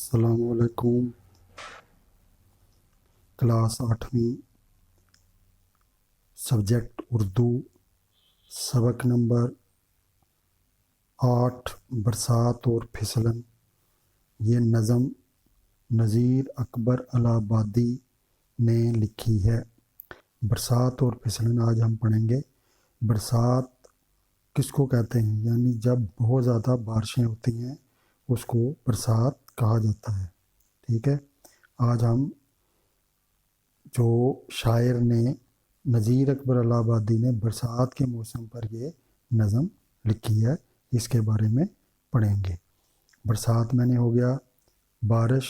السلام علیکم۔ Class 8ویں، subject Urdu, سبق نمبر 8، برسات اور پھسلن۔ یہ نظم نذیر اکبر الہ آبادی نے لکھی ہے۔ برسات اور پھسلن آج ہم پڑھیں گے۔ برسات کس کو کہتے ہیں؟ یعنی جب بہت زیادہ بارشیں ہوتی ہیں اس کو برسات کہا جاتا ہے۔ ٹھیک ہے، آج ہم جو شاعر نے نذیر اکبر الہ آبادی نے برسات کے موسم پر یہ نظم لکھی ہے، اس کے بارے میں پڑھیں گے۔ برسات میں نے ہو گیا بارش،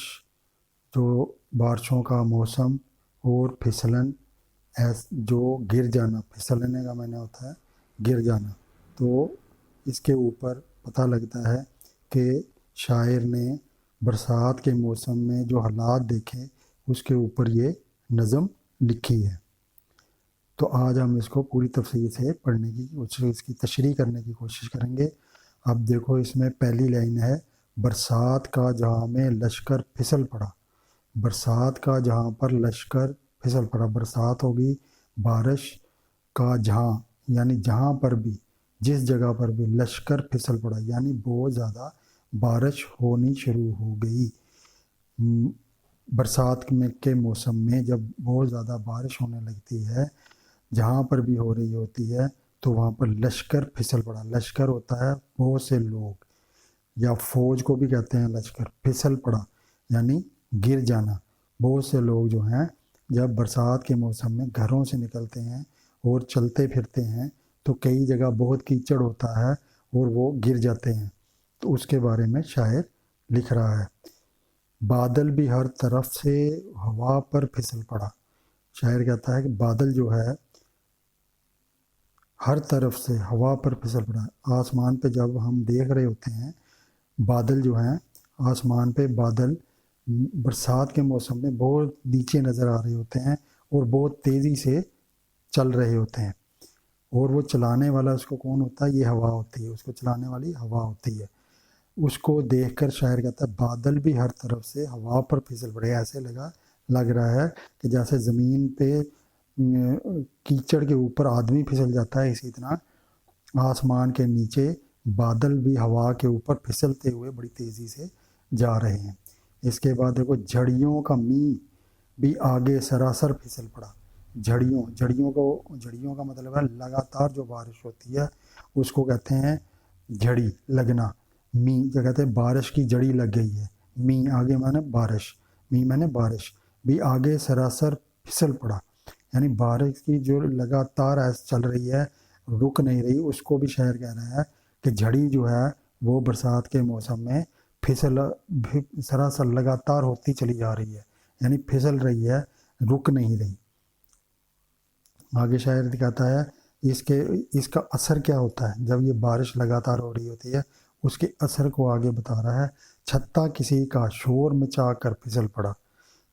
جو بارشوں کا موسم، اور پھسلن جو گر جانا، پھسلنے کا معنی ہوتا ہے گر جانا۔ تو اس کے اوپر پتہ لگتا ہے کہ شاعر نے برسات کے موسم میں جو حالات دیکھے اس کے اوپر یہ نظم لکھی ہے۔ تو آج ہم اس کو پوری تفصیل سے پڑھنے کی اس کی تشریح کرنے کی کوشش کریں گے۔ اب دیکھو، اس میں پہلی لائن ہے، برسات کا جہاں میں لشکر پھسل پڑا۔ برسات کا جہاں پر لشکر پھسل پڑا، برسات ہوگی بارش کا جہاں، یعنی جہاں پر بھی، جس جگہ پر بھی لشکر پھسل پڑا، یعنی بہت زیادہ بارش ہونی شروع ہو گئی۔ برسات کے موسم میں جب بہت زیادہ بارش ہونے لگتی ہے، جہاں پر بھی ہو رہی ہوتی ہے، تو وہاں پر لشکر پھسل پڑا۔ لشکر ہوتا ہے بہت سے لوگ، یا فوج کو بھی کہتے ہیں لشکر۔ پھسل پڑا یعنی گر جانا۔ بہت سے لوگ جو ہیں جب برسات کے موسم میں گھروں سے نکلتے ہیں اور چلتے پھرتے ہیں تو کئی جگہ بہت کیچڑ ہوتا ہے اور وہ گر جاتے ہیں، تو اس کے بارے میں شاعر لکھ رہا ہے۔ بادل بھی ہر طرف سے ہوا پر پھسل پڑا۔ شاعر کہتا ہے کہ بادل جو ہے ہر طرف سے ہوا پر پھسل پڑا۔ آسمان پہ جب ہم دیکھ رہے ہوتے ہیں بادل جو ہیں، آسمان پہ بادل برسات کے موسم میں بہت نیچے نظر آ رہے ہوتے ہیں اور بہت تیزی سے چل رہے ہوتے ہیں، اور وہ چلانے والا اس کو کون ہوتا ہے؟ یہ ہوا ہوتی ہے، اس کو چلانے والی ہوا ہوتی ہے۔ اس کو دیکھ کر شاعر کہتا ہے بادل بھی ہر طرف سے ہوا پر پھسل پڑے۔ ایسے لگ رہا ہے کہ جیسے زمین پہ کیچڑ کے اوپر آدمی پھسل جاتا ہے، اسی طرح آسمان کے نیچے بادل بھی ہوا کے اوپر پھسلتے ہوئے بڑی تیزی سے جا رہے ہیں۔ اس کے بعد دیکھو، جھڑیوں کا می بھی آگے سراسر پھسل پڑا۔ جھڑیوں کا مطلب ہے لگاتار جو بارش ہوتی ہے اس کو کہتے ہیں جھڑی لگنا۔ می جو کہتے ہیں بارش کی جڑی لگ گئی ہے، می آگے مانے بارش، می مانے بارش، بھی آگے سراسر پھسل پڑا، یعنی بارش کی جو لگاتار ایسے چل رہی ہے، رک نہیں رہی، اس کو بھی شاعر کہہ رہا ہے کہ جھڑی جو ہے وہ برسات کے موسم میں سراسر لگاتار ہوتی چلی جا رہی ہے، یعنی پھسل رہی ہے، رک نہیں رہی۔ آگے شاعر دکھاتا ہے اس کا اثر کیا ہوتا ہے جب یہ بارش لگاتار ہو رہی ہوتی ہے، اس کے اثر کو آگے بتا رہا ہے۔ چھتا کسی کا شور مچا کر پھسل پڑا،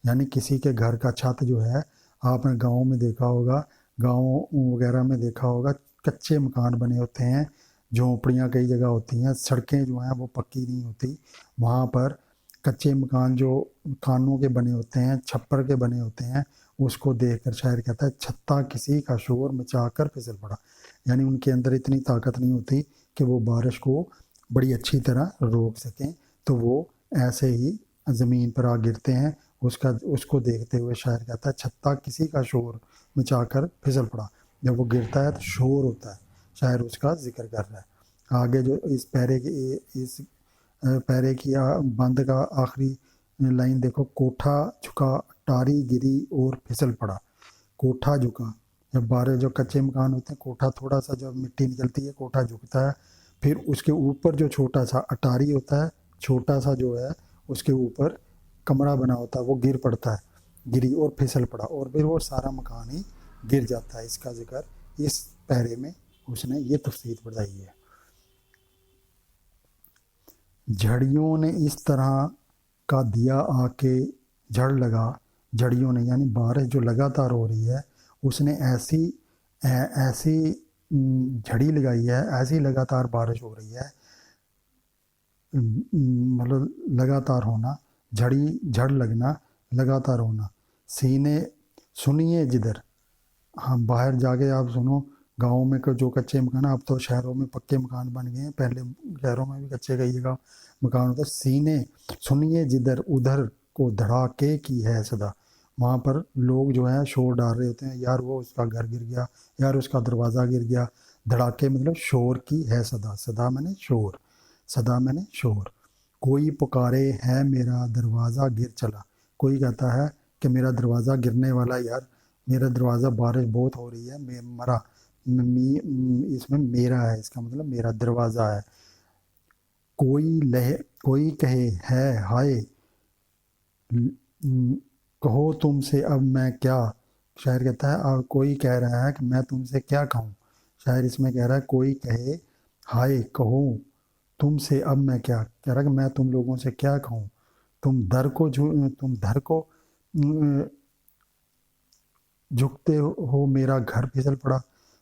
یعنی کسی کے گھر کا چھت جو ہے، آپ نے گاؤں میں دیکھا ہوگا، گاؤں وغیرہ میں دیکھا ہوگا، کچے مکان بنے ہوتے ہیں، جھونپڑیاں کئی جگہ ہوتی ہیں، سڑکیں جو ہیں وہ پکی نہیں ہوتی، وہاں پر کچے مکان جو کانوں کے بنے ہوتے ہیں، چھپر کے بنے ہوتے ہیں، اس کو دیکھ کر شاعر کہتا ہے چھتا کسی کا شور مچا کر پھسل پڑا، یعنی ان کے اندر اتنی طاقت نہیں ہوتی کہ وہ بارش کو بڑی اچھی طرح روک سکیں، تو وہ ایسے ہی زمین پر آ گرتے ہیں۔ اس کو دیکھتے ہوئے شاعر کہتا ہے چھتا کسی کا شور مچا کر پھسل پڑا۔ جب وہ گرتا ہے تو شور ہوتا ہے، شاعر اس کا ذکر کر رہا ہے۔ آگے جو اس پیرے کی بند کا آخری لائن دیکھو، کوٹھا جھکا، ٹاری گری اور پھسل پڑا۔ کوٹھا جھکا، جب بارے جو کچے مکان ہوتے ہیں، کوٹھا تھوڑا سا جب مٹی نکلتی ہے کوٹھا جھکتا ہے، پھر اس کے اوپر جو چھوٹا سا اٹاری ہوتا ہے، چھوٹا سا جو ہے اس کے اوپر کمرہ بنا ہوتا ہے، وہ گر پڑتا ہے، گری اور پھسل پڑا، اور پھر وہ سارا مکان ہی گر جاتا ہے۔ اس کا ذکر اس پیرے میں اس نے یہ تفصیل بتائی ہے۔ جھڑیوں نے اس طرح کا دیا آ کے جھڑ لگا، جھڑیوں نے یعنی بارش جو لگاتار ہو رہی ہے، اس نے ایسی جھڑی لگائی ہے، ایسی لگاتار بارش ہو رہی ہے، مطلب لگاتار ہونا झड़ लगना, लगातार होना। सीने सुनिए जिधर, हाँ बाहर जाके आप सुनो, गाँव में जो कच्चे मकान, अब तो शहरों में पक्के मकान बन गए हैं, पहले शहरों में भी कच्चे कई जगह मकान होता। सीने सुनिए जिधर उधर को धड़ाके की है सदा। वहाँ पर लोग जो है शोर डाल रहे होते हैं, यार वो उसका घर गिर गया, यार उसका दरवाज़ा गिर गया। धड़ाके मतलब शोर की है सदा, सदा मैंने शोर, सदा मैंने शोर। कोई पुकारे है मेरा दरवाज़ा गिर चला, कोई कहता है कि मेरा दरवाज़ा गिरने वाला है, यार मेरा दरवाज़ा, बारिश बहुत हो रही है, मैं मरा, इसमें मेरा है, इसका मतलब मेरा दरवाज़ा है। कोई कहे है हाय, कहो तुमसे अब मैं क्या। शायर कहता है कोई कह रहा है कि मैं तुमसे क्या कहूँ। शायर इसमें कह रहा है कोई कहे हाय कहो तुमसे अब मैं क्या, कह रहा है कि मैं तुम लोगों से क्या कहूँ। तुम दर को झुकते हो मेरा घर फिसल पड़ा,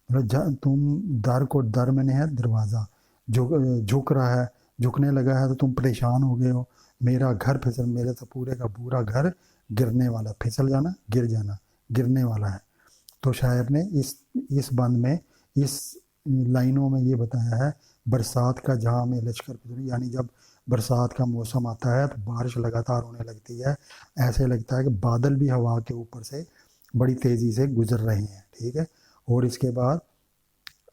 मतलब तुम दर को, दर मैंने है दरवाज़ा, झुक रहा है, झुकने लगा है तो तुम परेशान हो गए हो। मेरा घर फिसल, मेरे तो पूरे का पूरा घर गिरने वाला, फिसल जाना गिर जाना, गिरने वाला है। तो शायर ने इस बंद में, इस लाइनों में ये बताया है, बरसात का जहाँ में लश्कर फिसल, यानी जब बरसात का मौसम आता है तो बारिश लगातार होने लगती है, ऐसे लगता है कि बादल भी हवा के ऊपर से बड़ी तेज़ी से गुजर रहे हैं, ठीक है। और इसके बाद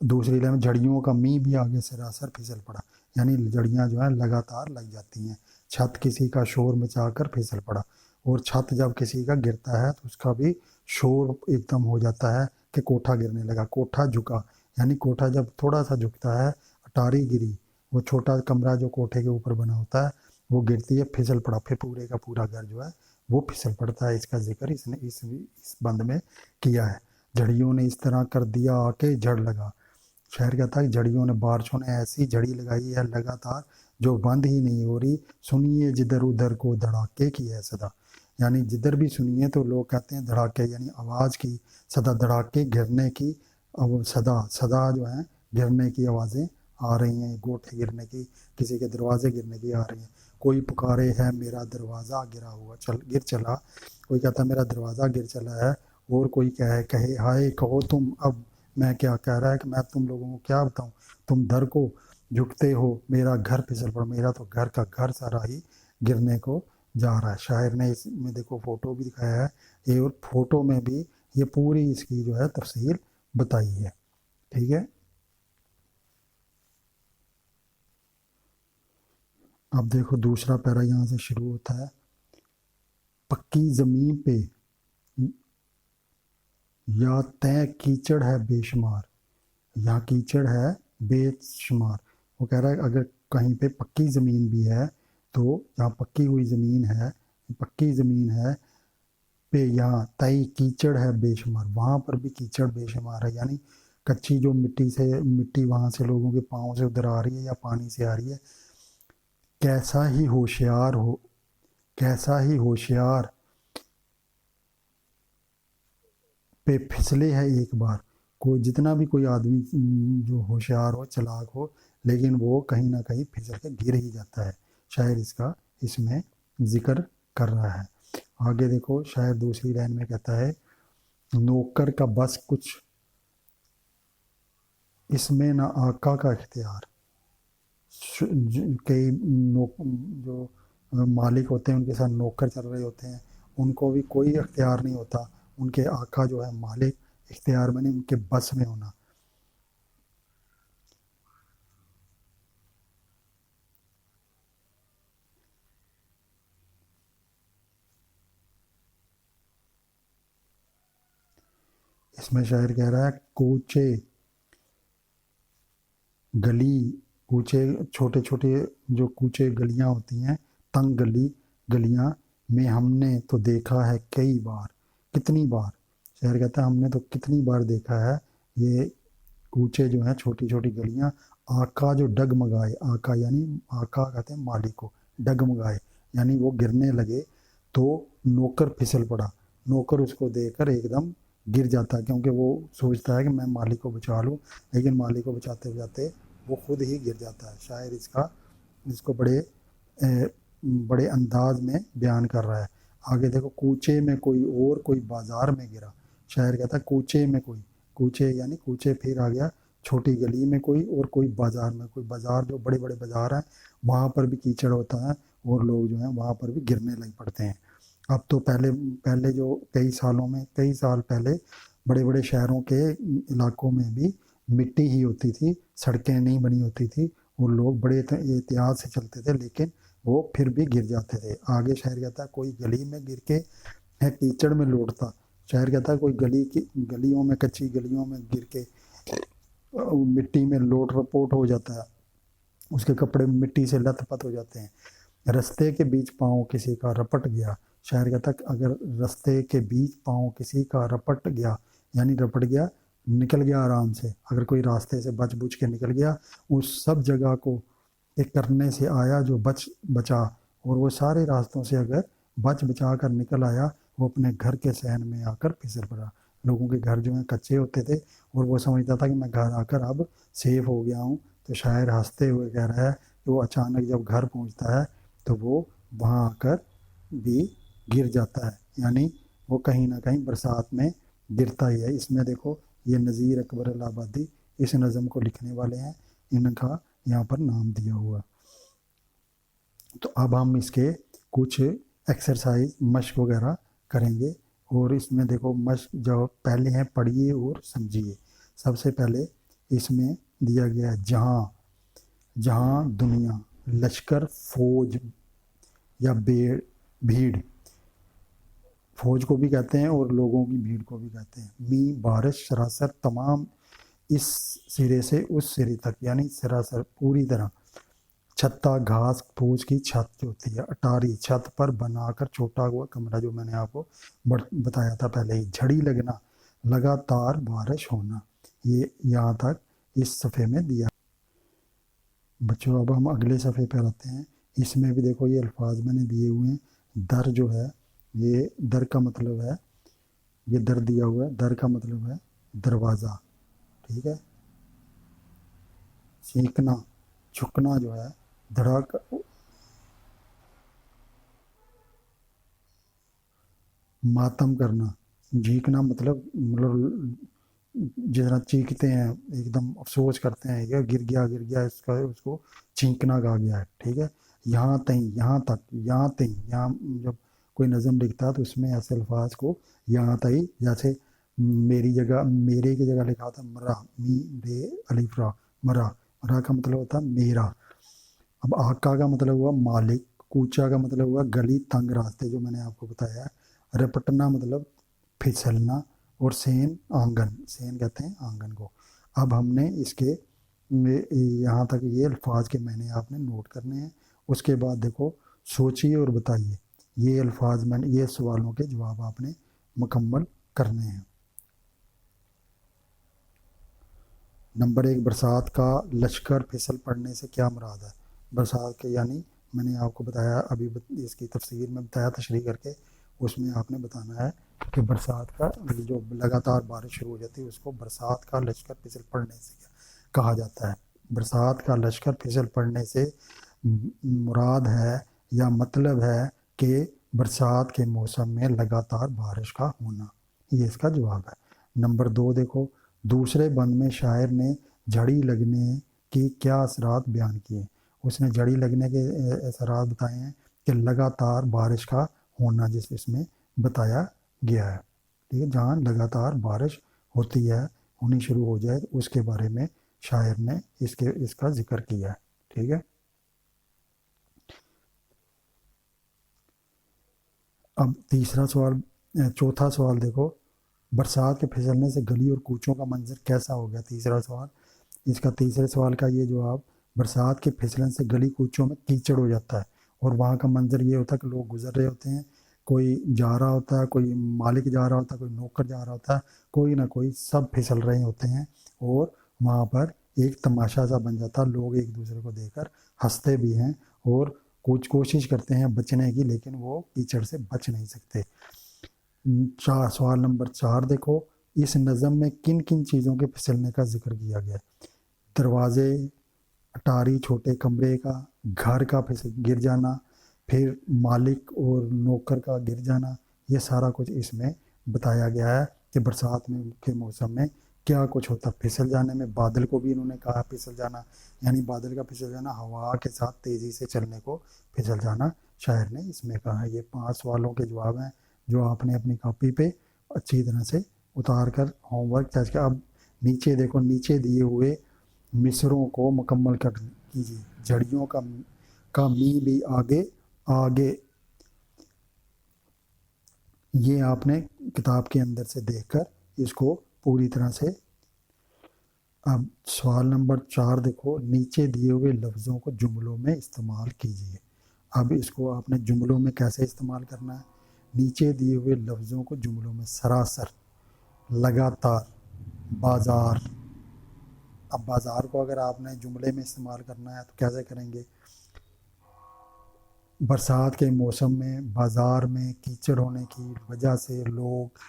दूसरी लाइन में, झड़ियों का मी भी आगे सरासर फिसल पड़ा, यानी जड़ियाँ जो है लगातार लग जाती हैं। छत किसी का शोर मचाकर फिसल पड़ा, और छत जब किसी का गिरता है तो उसका भी शोर एकदम हो जाता है कि कोठा गिरने लगा, कोठा झुका, यानी कोठा जब थोड़ा सा झुकता है, अटारी गिरी, वो छोटा कमरा जो कोठे के ऊपर बना होता है वो गिरती है, फिसल पड़ा, फिर पूरे का पूरा घर जो है वो फिसल पड़ता है। इसका जिक्र इसने इस बंद में किया है। झड़ियों ने इस तरह कर दिया आके जड़ लगा। शायर कहता है झड़ियों ने, बारिशों ने ऐसी झड़ी लगाई है लगातार जो बंद ही नहीं हो रही। सुनिए जिधर उधर को धड़ाके की है सदा, यानी जिधर भी सुनिए तो लोग कहते हैं धड़ाके, यानी आवाज़ की, सदा धड़ाके गिरने की, अब सदा सदा जो है गिरने की आवाज़ें आ रही हैं, गोटे गिरने की, किसी के दरवाजे गिरने की आ रही हैं। कोई पुकारे है मेरा दरवाज़ा गिरा हुआ गिर चला, कोई कहता है मेरा दरवाज़ा गिर चला है। और कोई कहे हाय कहो तुम अब मैं क्या, कह रहा है कि मैं तुम लोगों को क्या बताऊं, तुम दर को झुकते हो मेरा घर फिसल पड़ा, मेरा तो घर का घर सारा ही गिरने को जा रहा है। शायर ने इसमें देखो फ़ोटो भी दिखाया है, ये और फोटो में भी ये पूरी इसकी जो है तफसील बताई है, ठीक है। अब देखो दूसरा पैरा यहाँ से शुरू होता है, पक्की ज़मीन पे या तय कीचड़ है बेशुमार, यहाँ कीचड़ है बेशुमार। वो कह रहा है अगर कहीं पे पक्की ज़मीन भी है तो जहाँ पक्की हुई ज़मीन है, पक्की ज़मीन है पे यहाँ तय कीचड़ है बेशुमार, वहाँ पर भी कीचड़ बेशुमार है, यानी कच्ची जो मिट्टी वहाँ से लोगों के पाँव से उधर आ रही है या पानी से आ रही है। कैसा ही होशियार हो, कैसा ही होशियार पे फिसले है एक बार। कोई जितना भी कोई आदमी जो होशियार हो, चालाक हो, लेकिन वो कहीं ना कहीं फिसल के गिर ही जाता है। शायर इसका इसमें जिक्र कर रहा है। आगे देखो शायर दूसरी लाइन में कहता है, नौकर का बस कुछ इसमें ना आका का इख्तियार। कई जो मालिक होते हैं उनके साथ नौकर चल रहे होते हैं, उनको भी कोई इख्तियार नहीं होता, उनके आका जो है मालिक, इख्तियार में नहीं, उनके बस में होना। इसमें शायर कह रहा है कूचे गली, कूचे छोटे छोटे जो कूचे गलियां होती हैं, तंग गलियां में हमने तो देखा है कई बार, कितनी बार। शायर कहता है हमने तो कितनी बार देखा है ये कूचे जो हैं, छोटी छोटी गलियां, आका जो डगमगाए, आका यानी आका कहते हैं मालिक को, डगमगाए यानी वो गिरने लगे तो नौकर फिसल पड़ा, नौकर उसको देखकर एकदम गिर जाता है, क्योंकि वो सोचता है कि मैं मालिक को बचा लूँ, लेकिन मालिक को बचाते बचाते वो खुद ही गिर जाता है। शायर इसको बड़े बड़े अंदाज में बयान कर रहा है। आगे देखो, कूचे में कोई और कोई बाजार में गिरा। शायर कहता है कूचे में कोई, कूचे यानी कूचे, फिर आ गया छोटी गली में कोई, और कोई बाजार में कोई। बाजार जो बड़े बड़े बाजार हैं वहाँ पर भी कीचड़ होता है और लोग जो हैं वहाँ पर भी गिरने लग पड़ते हैं। अब तो पहले पहले जो कई साल पहले बड़े बड़े शहरों के इलाकों में भी मिट्टी ही होती थी, सड़कें नहीं बनी होती थी, और लोग बड़े एहतियात से चलते थे, लेकिन वो फिर भी गिर जाते थे। आगे शायर कहता है कोई गली में गिर के है कीचड़ में लौटता। शायर कहता है कोई गलियों में, कच्ची गलियों में गिर के मिट्टी में लोट रपोट हो जाता है, उसके कपड़े मिट्टी से लथपथ हो जाते हैं। रस्ते के बीच पाँव किसी का रपट गया। शायर कहता है अगर रस्ते के बीच पाँव किसी का रपट गया, यानी रपट गया, निकल गया आराम से, अगर कोई रास्ते से बच बुच के निकल गया, उस सब जगह को एक करने से आया जो बचा, और वो सारे रास्तों से अगर बचा कर निकल आया, वो अपने घर के सहन में आकर फिसल पड़ा। लोगों के घर जो हैं कच्चे होते थे, और वो समझता था कि मैं घर आकर अब सेफ हो गया हूँ। तो शायर हंसते हुए कह रहा है कि वो अचानक जब घर पहुँचता है तो वो वहाँ आकर भी गिर जाता है, यानी वो कहीं ना कहीं बरसात में गिरता ही है। इसमें देखो, ये नज़ीर अकबर इलाहाबादी इस नज़म को लिखने वाले हैं, इनका यहाँ पर नाम दिया हुआ। तो अब हम इसके कुछ एक्सरसाइज मश्क वगैरह करेंगे, और इसमें देखो मश्क जो पहले हैं पढ़िए और समझिए। सबसे पहले इसमें दिया गया है जहाँ, जहाँ दुनिया, लश्कर, फौज या भीड़, फौज को भी कहते हैं और लोगों की भीड़ को भी कहते हैं। मी, बारिश, सरासर, तमाम, इस सिरे से उस सिरे तक, यानी सरासर पूरी तरह। छत्ता, घास, फौज की छत जो होती है। अटारी, छत पर बनाकर छोटा हुआ कमरा, जो मैंने आपको बताया था पहले ही। झड़ी लगना, लगातार बारिश होना। ये यहाँ तक इस सफ़े में दिया। बच्चों अब हम अगले सफ़े पर आते हैं। इसमें भी देखो ये अल्फाज मैंने दिए हुए हैं। दर जो है, ये दर का मतलब है, ये दर दिया हुआ है, दर का मतलब है दरवाज़ा, ठीक है। चीखना, झुकना जो है, धड़ाक, मातम करना। झीकना मतलब जिस तरह चीखते हैं, एकदम अफसोस करते हैं, या गिर गया इसका, उसको चीखना कहा गया है, ठीक है। यहाँ तई, यहाँ तक, यहाँ तई, यहाँ जब कोई नज़म लिखता है तो उसमें ऐसे अल्फाज को यहाँ तई, जैसे मेरी जगह, मेरे की जगह लिखा था मरा, मी रे अलिफ रा, मरा, मरा का मतलब होता है मेरा। अब आका का मतलब हुआ मालिक, कूचा का मतलब हुआ गली, तंग रास्ते, जो मैंने आपको बताया है। रपटना मतलब फिसलना, और सेन आंगन, सेन कहते हैं आंगन को। अब हमने इसके यहाँ तक ये अल्फाज के मैंने आपने नोट करने हैं। उसके बाद देखो, सोचिए और बताइए। ये अल्फाज मैंने, ये सवालों के जवाब आपने मुकम्मल करने हैं। नंबर 1, बरसात का लश्कर फिसल पड़ने से क्या मुराद है। बरसात के यानी मैंने आपको बताया, अभी इसकी तफसीर में बताया तशरीह करके, उसमें आपने बताना है कि बरसात का जो लगातार बारिश शुरू हो जाती है उसको बरसात का लश्कर फिसल पड़ने से कहा जाता है। बरसात का लश्कर फिसल पड़ने से मुराद है या मतलब है कि बरसात के मौसम में लगातार बारिश का होना, ये इसका जवाब है। नंबर 2 देखो, दूसरे बंद में शायर ने झड़ी लगने की क्या असरात बयान किए। उसने झड़ी लगने के असरात बताए हैं कि लगातार बारिश का होना, जिस इसमें बताया गया है, ठीक है। जहाँ लगातार बारिश होती है, होनी शुरू हो जाए, उसके बारे में शायर ने इसका जिक्र किया है, ठीक है। अब चौथा सवाल देखो, बरसात के फिसलने से गली और कूचों का मंजर कैसा हो गया। तीसरा सवाल, इसका तीसरे सवाल का ये जवाब, बरसात के फिसलन से गली कूचों में कीचड़ हो जाता है, और वहाँ का मंजर ये होता है कि लोग गुजर रहे होते हैं, कोई जा रहा होता है, कोई मालिक जा रहा होता है, कोई नौकर जा रहा होता है, कोई ना कोई, सब फिसल रहे होते हैं, और वहाँ पर एक तमाशा सा बन जाता है। लोग एक दूसरे को देखकर हंसते भी हैं और कुछ कोशिश करते हैं बचने की, लेकिन वो कीचड़ से बच नहीं सकते। सवाल नंबर 4 देखो, इस नज़म में किन किन चीज़ों के फिसलने का जिक्र किया गया है। दरवाजे, अटारी छोटे कमरे का, घर का फिसल गिर जाना, پھر مالک اور نوکر کا گر جانا، یہ سارا کچھ اس میں بتایا گیا ہے کہ برسات میں کے موسم میں کیا کچھ ہوتا ہے۔ پھسل جانے میں بادل کو بھی انہوں نے کہا پھسل جانا، یعنی بادل کا پھسل جانا، ہوا کے ساتھ تیزی سے چلنے کو پھسل جانا شاعر نے اس میں کہا ہے۔ یہ 5 سوالوں کے جواب ہیں جو آپ نے اپنی کاپی پہ اچھی طرح سے اتار کر ہوم ورک چارج کیا۔ اب نیچے دیکھو، نیچے دیے ہوئے مصروں کو مکمل کر کیجیے۔ جھڑیوں کا می بھی آگے آگے، یہ آپ نے کتاب کے اندر سے دیکھ کر اس کو پوری طرح سے۔ اب سوال نمبر 4 دیکھو، نیچے دیے ہوئے لفظوں کو جملوں میں استعمال کیجیے۔ اب اس کو آپ نے جملوں میں کیسے استعمال کرنا ہے؟ نیچے دیے ہوئے لفظوں کو جملوں میں سراسر، لگاتار، بازار۔ اب بازار کو اگر آپ نے جملے میں استعمال کرنا ہے تو کیسے کریں گے؟ برسات کے موسم میں بازار میں کیچڑ ہونے کی وجہ سے لوگ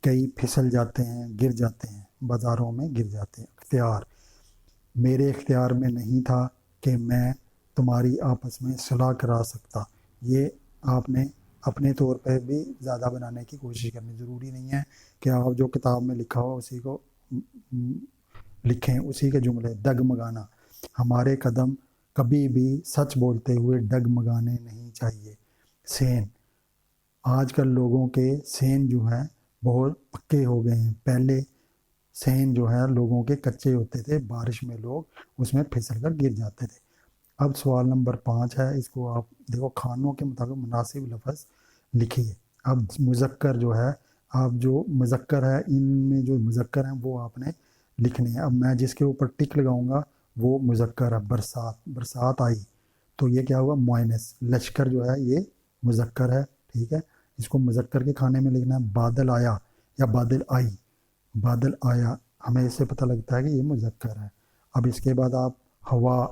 کئی پھسل جاتے ہیں، گر جاتے ہیں، بازاروں میں گر جاتے ہیں۔ اختیار، میرے اختیار میں نہیں تھا کہ میں تمہاری آپس میں صلح کرا سکتا۔ یہ آپ نے اپنے طور پہ بھی زیادہ بنانے کی کوشش کرنی، ضروری نہیں ہے کہ آپ جو کتاب میں لکھا ہو اسی کو لکھیں، اسی کے جملے۔ ڈگمگانا، ہمارے قدم کبھی بھی سچ بولتے ہوئے ڈگمگانے نہیں چاہیے۔ سین، آج کل لوگوں کے سین جو ہیں بہت پکے ہو گئے ہیں، پہلے سین جو ہے لوگوں کے کچے ہوتے تھے، بارش میں لوگ اس میں پھسل کر گر جاتے تھے۔ اب سوال نمبر 5 ہے، اس کو آپ دیکھو، کھانوں کے مطابق مناسب لفظ لکھیے۔ اب مذکر جو ہے، آپ جو مذکر ہے ان میں جو مذکر ہیں وہ آپ نے لکھنے ہیں۔ اب میں جس کے اوپر ٹک لگاؤں گا وہ مذکر ہے۔ برسات، برسات آئی تو یہ کیا ہوا؟ مؤنث۔ لشکر جو ہے یہ مذکر ہے، ٹھیک ہے، اس کو مذکر کے کھانے میں لکھنا ہے۔ بادل آیا یا بادل آئی، بادل آیا ہمیں اس سے پتہ لگتا ہے کہ یہ مذکر ہے۔ اب اس کے بعد آپ ہوا،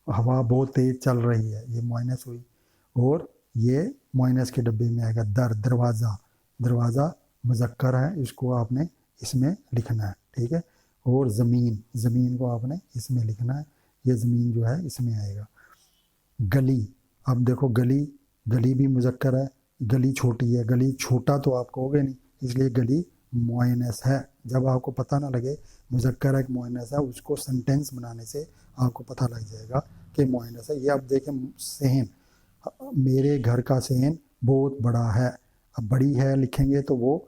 ہوا بہت تیز چل رہی ہے، یہ مؤنث ہوئی، اور یہ مؤنث کے ڈبے میں آئے گا۔ دروازہ، دروازہ مذکر ہے، اس کو آپ نے اس میں لکھنا ہے، ٹھیک ہے۔ اور زمین، زمین کو آپ نے اس میں لکھنا ہے، یہ زمین جو ہے اس میں آئے گا۔ گلی، اب دیکھو گلی، گلی بھی مذکر ہے، گلی چھوٹی ہے، گلی چھوٹا تو آپ کہوگے نہیں، اس لیے گلی مؤنث ہے۔ جب آپ کو پتہ نہ لگے مذکر ہے کہ مؤنث ہے، اس کو سنٹینس بنانے سے آپ کو پتہ لگ جائے گا کہ مؤنث ہے۔ یہ اب دیکھیں صحن، میرے گھر کا صحن بہت بڑا ہے، اب بڑی ہے لکھیں گے تو وہ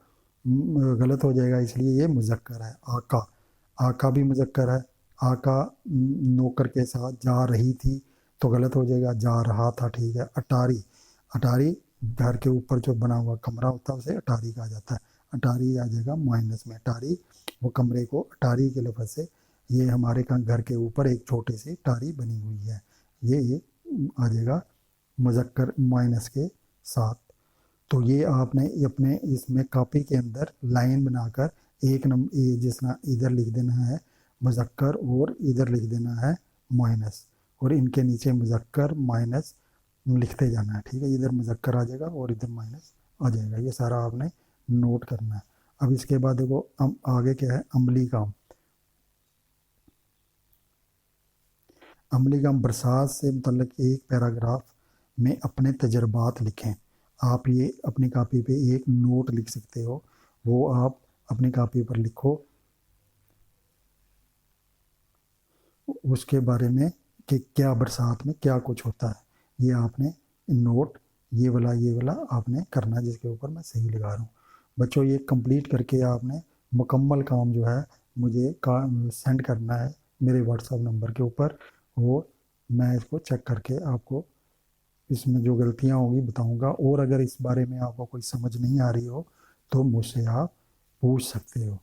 غلط ہو جائے گا، اس لیے یہ مذکر ہے۔ آقا، آقا بھی مذکر ہے، آقا نوکر کے ساتھ جا رہی تھی تو غلط ہو جائے گا، جا رہا تھا، ٹھیک ہے۔ اٹاری، اٹاری گھر کے اوپر جو بنا ہوا کمرہ ہوتا ہے اسے اٹاری کہا جاتا ہے، اٹاری آ جائے گا مؤنث میں۔ اٹاری، وہ کمرے کو اٹاری کے لفظ سے، یہ ہمارے گھر کے اوپر ایک چھوٹی سی اٹاری بنی ہوئی ہے، یہ آ جائے گا مذکر مؤنث کے ساتھ۔ تو یہ آپ نے اپنے اس میں کاپی کے اندر لائن بنا کر ایک نمبر جس طرح ادھر لکھ دینا ہے مذکر اور ادھر لکھ دینا ہے مؤنث، اور ان کے نیچے مذکر مؤنث لکھتے جانا ہے، ٹھیک ہے۔ ادھر مذکر آ جائے گا اور ادھر مؤنث آ جائے گا، یہ سارا آپ نے نوٹ کرنا ہے۔ اب اس کے بعد دیکھو آگے کیا ہے؟ عملی کام۔ عملی کام، برسات سے متعلق ایک پیراگراف میں اپنے تجربات لکھیں۔ آپ یہ اپنی کاپی پہ ایک نوٹ لکھ سکتے ہو، وہ آپ اپنی کاپی پر لکھو اس کے بارے میں کہ کیا برسات میں کیا کچھ ہوتا ہے۔ یہ آپ نے نوٹ یہ والا آپ نے کرنا، جس کے اوپر میں صحیح لگا رہا ہوں۔ بچوں یہ کمپلیٹ کر کے آپ نے مکمل کام جو ہے مجھے سینڈ کرنا ہے میرے واٹس ایپ نمبر کے اوپر، اور میں اس کو چیک کر کے آپ کو اس میں جو غلطیاں ہوں گی بتاؤں گا، اور اگر اس بارے میں آپ کو کوئی سمجھ نہیں آ رہی ہو تو مجھ سے آپ پوچھ سکتے ہو۔